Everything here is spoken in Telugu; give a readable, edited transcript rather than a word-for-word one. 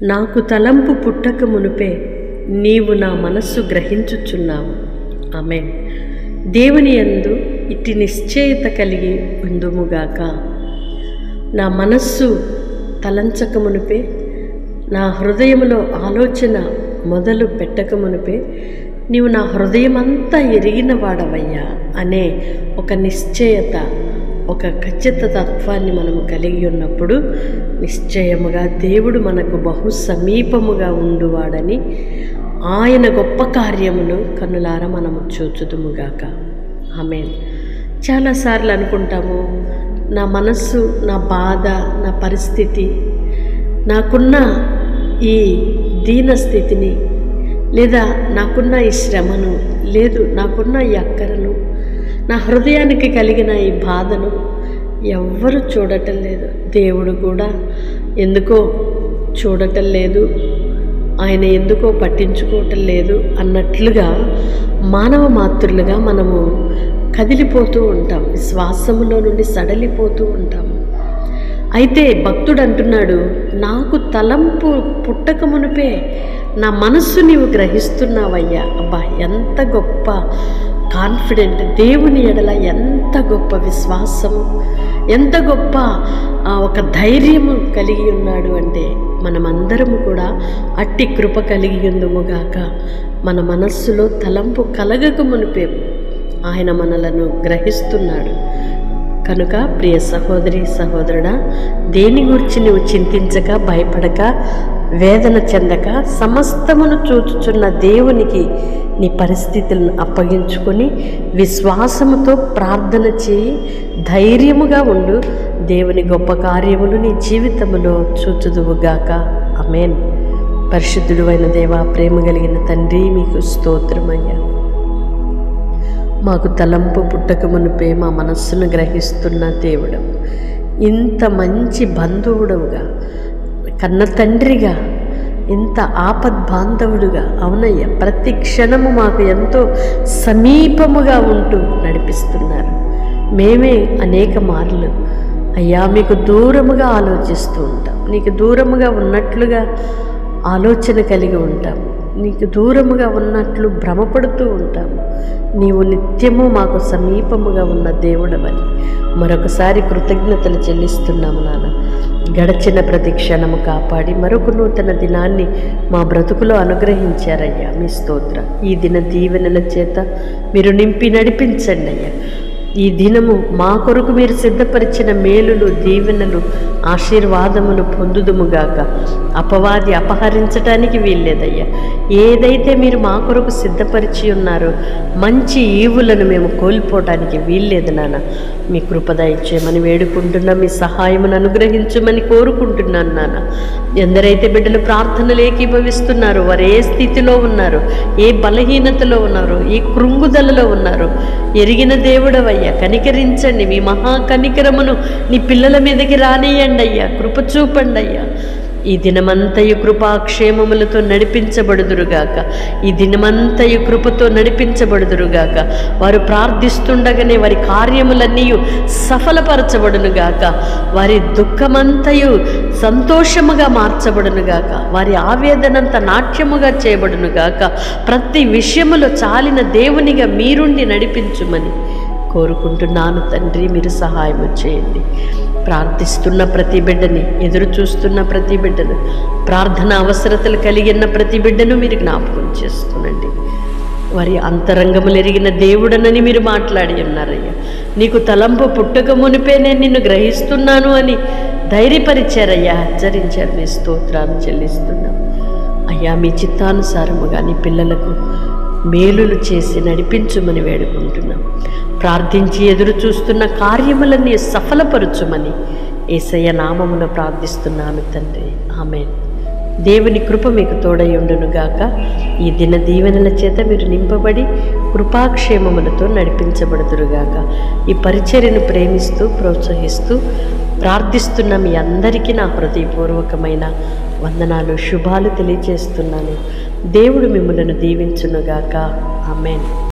నాకు తలంపు పుట్టక మునుపే నీవు నా మనస్సు గ్రహించుచున్నావు. ఆమేన్. దేవుని యందు ఇట్టి నిశ్చయత కలిగి ఉందుముగాక. నా మనస్సు తలంచక మునుపే, నా హృదయములో ఆలోచన మొదలు పెట్టక మునుపే నీవు నా హృదయమంతా ఎరిగిన వాడవయ్యా అనే ఒక నిశ్చయత, ఒక ఖచ్చితత్వాన్ని మనము కలిగి ఉన్నప్పుడు నిశ్చయముగా దేవుడు మనకు బహు సమీపముగా ఉండువాడని ఆయన గొప్ప కార్యములు కన్నులారా మనము చూచుదుముగాక. ఆమేన్. చాలాసార్లు అనుకుంటాము, నా మనస్సు, నా బాధ, నా పరిస్థితి, నాకున్న ఈ దీన స్థితిని, లేదా నాకున్న ఈ శ్రమను, లేదు నాకున్న ఈ అక్కరను, నా హృదయానికి కలిగిన ఈ బాధను ఎవ్వరు చూడటం లేదు. దేవుడు కూడా ఎందుకో చూడటం లేదు, ఆయన ఎందుకో పట్టించుకోవటం లేదు అన్నట్లుగా మానవ మాతృలుగా మనము కదిలిపోతూ ఉంటాం, శ్వాసములో నుండి సడలిపోతూ ఉంటాము. అయితే భక్తుడు అంటున్నాడు, నాకు తలంపు పుట్టక మునిపే నా మనస్సు నీవు గ్రహిస్తున్నావయ్యా. అబ్బా, ఎంత గొప్ప కాన్ఫిడెంట్! దేవుని ఎడల ఎంత గొప్ప విశ్వాసము, ఎంత గొప్ప ఒక ధైర్యము కలిగి ఉన్నాడు అంటే మనమందరము కూడా అట్టి కృప కలిగి ఉందుముగాక. మన మనస్సులో తలంపు కలగక మునిపే ఆయన మనలను గ్రహిస్తున్నాడు. కనుక ప్రియ సహోదరి సహోదరుడా, దేని గురించి నువ్వు చింతించక, భయపడక, వేదన చెందక, సమస్తమును చూచుచున్న దేవునికి నీ పరిస్థితులను అప్పగించుకొని విశ్వాసముతో ప్రార్థన చేయి, ధైర్యముగా ఉండు. దేవుని గొప్ప కార్యములు నీ జీవితంలో చూచుదువుగాక. ఆమేన్. పరిశుద్ధుడు అయిన దేవా, ప్రేమ కలిగిన తండ్రి, మీకు స్తోత్రమయ్యా. మాకు తలంపు పుట్టక మునిపే మా మనస్సును గ్రహిస్తున్న దేవుడు, ఇంత మంచి బంధువుడుగా, కన్న తండ్రిగా, ఇంత ఆపద్బాంధవుడుగా, అవునయ్యా, ప్రతి క్షణము మాకు ఎంతో సమీపముగా ఉంటూ నడిపిస్తున్నారు. మేమే అనేక మార్లు అయ్యా మీకు దూరముగా ఆలోచిస్తూ ఉంటాం, నీకు దూరముగా ఉన్నట్లుగా ఆలోచన కలిగి ఉంటాము, నీకు దూరముగా ఉన్నట్లు భ్రమపడుతూ ఉంటాము. నీవు నిత్యము మాకు సమీపముగా ఉన్న దేవుడవని మరొకసారి కృతజ్ఞతలు చెల్లిస్తున్నాము నాన్న. గడచిన ప్రతి క్షణము కాపాడి మరొక నూతన దినాన్ని మా బ్రతుకులో అనుగ్రహించారయ్యా. మీ స్తోత్ర. ఈ దిన దీవెనల చేత మీరు నింపి నడిపించండి అయ్యా. ఈ దినము మా కొరకు మీరు సిద్ధపరిచిన మేలులు, దీవెనలు, ఆశీర్వాదములు పొందుదుముగాక. అపవాది అపహరించటానికి వీల్లేదయ్యా. ఏదైతే మీరు మా కొరకు సిద్ధపరిచి ఉన్నారో మంచి ఈవులను మేము కోల్పోవటానికి వీల్లేదు నాన్న. మీ కృపద ఇచ్చేయమని వేడుకుంటున్నా, మీ సహాయమును అనుగ్రహించమని కోరుకుంటున్నాను నాన్న. ఎందరైతే బిడ్డలు ప్రార్థనలు ఏకీభవిస్తున్నారో, వారు ఏ స్థితిలో ఉన్నారో, ఏ బలహీనతలో ఉన్నారో, ఏ కృంగుదలలో ఉన్నారో ఎరిగిన దేవుడవయ్యా, కనికరించండి. మీ మహా కనికరమును నీ పిల్లల మీదకి రానియండి అయ్యా. కృప చూపండి అయ్యా. ఈ దినమంతయు కృపాక్షేమములతో నడిపించబడుదురుగాక. ఈ దినమంతయు కృపతో నడిపించబడుదురుగాక. వారు ప్రార్థిస్తుండగానే వారి కార్యములన్నీ సఫలపరచబడునుగాక. వారి దుఃఖమంతయు సంతోషముగా మార్చబడునుగాక. వారి ఆవేదనంత నాట్యముగా చేయబడునుగాక. ప్రతి విషయములో చాలిన దేవునిగా మీరుండి నడిపించుమని కోరుకుంటున్నాను తండ్రి. మీరు సహాయం చేయండి. ప్రార్థిస్తున్న ప్రతి బిడ్డని, ఎదురు చూస్తున్న ప్రతి బిడ్డను, ప్రార్థన అవసరతలు కలిగిన ప్రతి బిడ్డను మీరు జ్ఞాపకం చేస్తునండి. వారి అంతరంగములు ఎరిగిన దేవుడనని మీరు మాట్లాడి ఉన్నారయ్యా. నీకు తలంపు పుట్టక మునిపే నేను నిన్ను గ్రహిస్తున్నాను అని ధైర్యపరిచారయ్యా, హెచ్చరించారు. మీ స్తోత్రాలు చెల్లిస్తున్నాం అయ్యా. మీ చిత్తానుసారముగా నీ పిల్లలకు మేలులు చేసి నడిపించుమని వేడుకుంటున్నాం. ప్రార్థించి ఎదురు చూస్తున్న కార్యములన్నీ సఫలపరచుమని యేసయ్య నామమున ప్రార్థిస్తున్నాను తండ్రి. ఆమేన్. దేవుని కృప మీకు తోడై ఉండునుగాక. ఈ దిన దీవెనల చేత మీరు నింపబడి కృపాక్షేమములతో నడిపించబడుదురుగాక. ఈ పరిచర్యను ప్రేమిస్తూ ప్రోత్సహిస్తూ ప్రార్థిస్తున్న మీ అందరికీ నా హృదయపూర్వకమైన వందనాలు, శుభాలు తెలియజేస్తున్నాను. దేవుడు మిమ్మలను దీవించునుగాక. ఆమేన్.